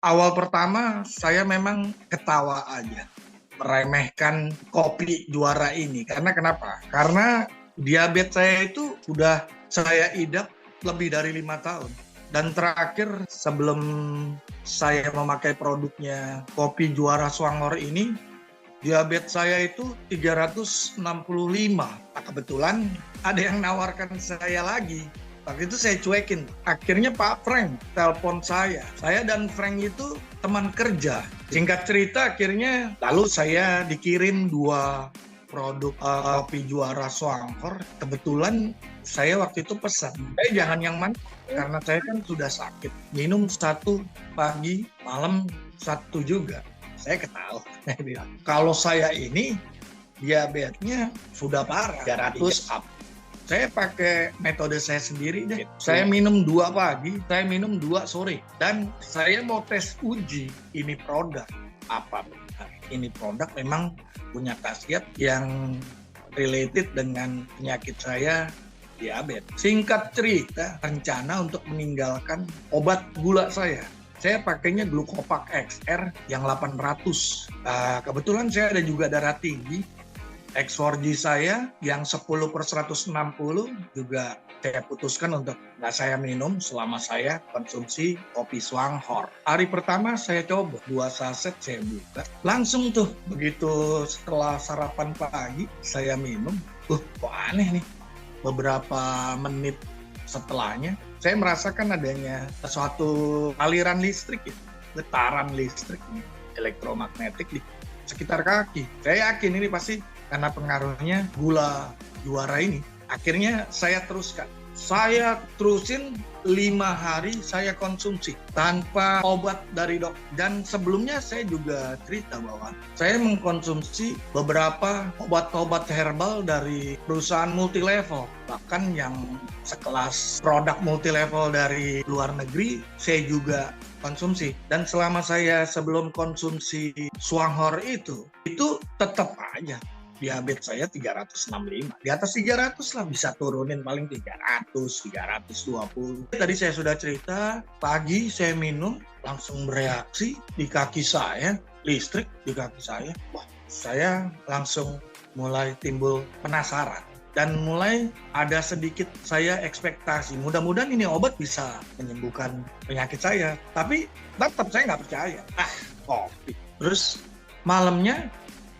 Awal pertama saya memang ketawa aja, meremehkan kopi juara ini. Karena kenapa? Karena diabetes saya itu udah saya idap lebih dari 5 tahun. Dan terakhir sebelum saya memakai produknya kopi juara Swangor ini, diabetes saya itu 365. Nah, kebetulan ada yang nawarkan saya lagi. Waktu itu saya cuekin. Akhirnya Pak Frank telepon saya. Saya dan Frank itu teman kerja. Singkat cerita akhirnya lalu saya dikirim 2 produk kopi juara Swangkor. Kebetulan saya waktu itu pesan, jangan yang mana karena saya kan sudah sakit. Minum 1 pagi, malam 1 juga. Saya ketawa. Saya bilang, kalau saya ini diabetesnya sudah parah, 300 up. Saya pakai metode saya sendiri deh. Saya minum 2 pagi, saya minum 2 sore. Dan saya mau tes uji ini produk apa benar. Ini produk memang punya khasiat yang related dengan penyakit saya, diabetes. Singkat cerita, rencana untuk meninggalkan obat gula saya. Saya pakainya Glucopak XR yang 800. Kebetulan saya ada juga darah tinggi. X4G saya yang 10/160 juga saya putuskan untuk nggak saya minum selama saya konsumsi kopi Swangkor. Hari pertama saya coba 2 saset saya buka. Langsung tuh begitu setelah sarapan pagi saya minum. Kok aneh nih. Beberapa menit setelahnya saya merasakan adanya suatu aliran listrik ya. Getaran listrik elektromagnetik di sekitar kaki. Saya yakin ini pasti karena pengaruhnya gula juara ini. Akhirnya saya teruskan. Saya terusin 5 hari saya konsumsi tanpa obat dari dok. Dan sebelumnya saya juga cerita bahwa saya mengkonsumsi beberapa obat-obat herbal dari perusahaan multilevel. Bahkan yang sekelas produk multilevel dari luar negeri saya juga konsumsi. Dan selama saya sebelum konsumsi Swangkor itu tetap aja diabetes saya 365. Di atas 300 lah, bisa turunin paling 300, 320. Tadi saya sudah cerita, pagi saya minum, langsung bereaksi di kaki saya, listrik di kaki saya. Wah, saya langsung mulai timbul penasaran. Dan mulai ada sedikit saya ekspektasi. Mudah-mudahan ini obat bisa menyembuhkan penyakit saya. Tapi tetap saya nggak percaya. Kopi. Terus malamnya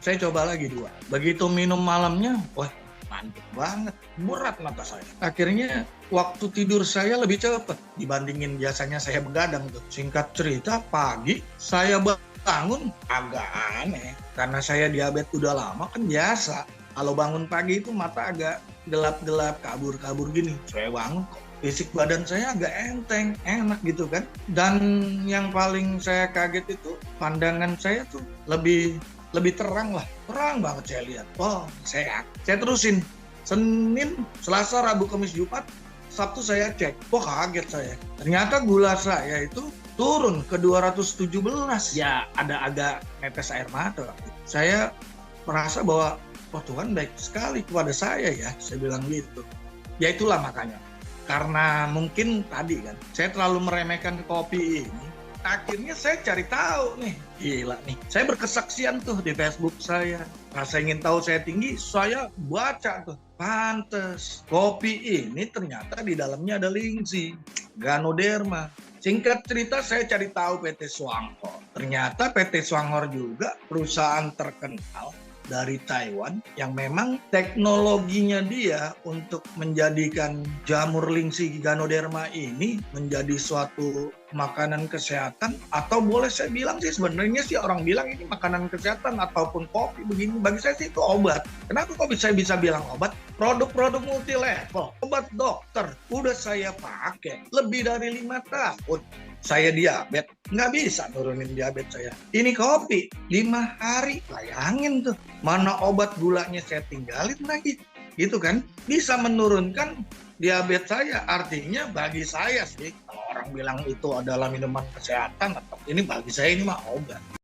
saya coba lagi 2. Begitu minum malamnya, wah mantap banget. Berat mata saya. Akhirnya waktu tidur saya lebih cepat dibandingin biasanya saya begadang tuh. Singkat cerita, pagi saya bangun agak aneh. Karena saya diabetes udah lama kan biasa. Kalau bangun pagi itu mata agak gelap-gelap, kabur-kabur gini. Saya bangun kok fisik badan saya agak enteng, enak gitu kan. Dan yang paling saya kaget itu pandangan saya tuh lebih terang lah, terang banget saya lihat. Oh, saya terusin. Senin, Selasa, Rabu, Kamis, Jumat, Sabtu saya cek. Kaget saya. Ternyata gula saya itu turun ke 217. Ya, ada agak netes air mata. Saya merasa bahwa, Tuhan baik sekali kepada saya ya. Saya bilang gitu. Ya itulah makanya. Karena mungkin tadi kan, saya terlalu meremehkan kopi ini. Akhirnya saya cari tahu nih, gila nih. Saya berkesaksian tuh di Facebook saya. Rasa ingin tahu saya tinggi, saya baca tuh. Pantes, kopi ini ternyata di dalamnya ada lingsi, Ganoderma. Singkat cerita saya cari tahu PT Swangkor. Ternyata PT Swangkor juga perusahaan terkenal dari Taiwan yang memang teknologinya dia untuk menjadikan jamur lingsi Ganoderma ini menjadi suatu makanan kesehatan, atau boleh saya bilang sih sebenarnya sih orang bilang ini makanan kesehatan ataupun kopi begini, bagi saya sih itu obat. Kenapa kok bisa bilang obat? Produk-produk multilevel, obat dokter udah saya pakai lebih dari 5 tahun. Saya diabetes, nggak bisa nurunin diabetes saya. Ini kopi, 5 hari, bayangin tuh. Mana obat gulanya saya tinggalin lagi. Gitu kan, bisa menurunkan diabetes saya. Artinya bagi saya sih, kalau orang bilang itu adalah minuman kesehatan, atau ini bagi saya ini mah obat.